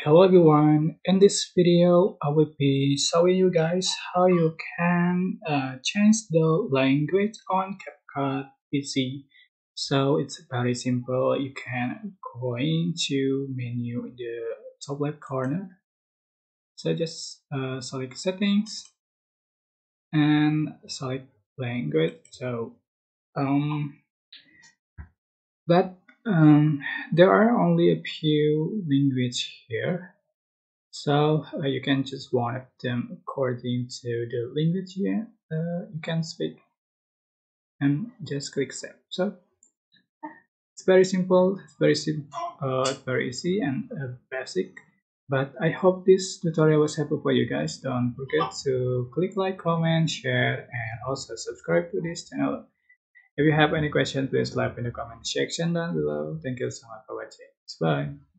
Hello everyone, in this video I will be showing you guys how you can change the language on CapCut PC. So it's very simple. You can go into menu in the top left corner. So just select settings and select language. Um, but there are only a few languages here. So you can choose one of them according to the language you can speak and just click save. So it's very simple, very easy and basic. But I hope this tutorial was helpful for you guys. Don't forget to click like, comment, share, and also subscribe to this channel. If you have any questions, please leave in the comment section down below. Thank you so much for watching. Bye.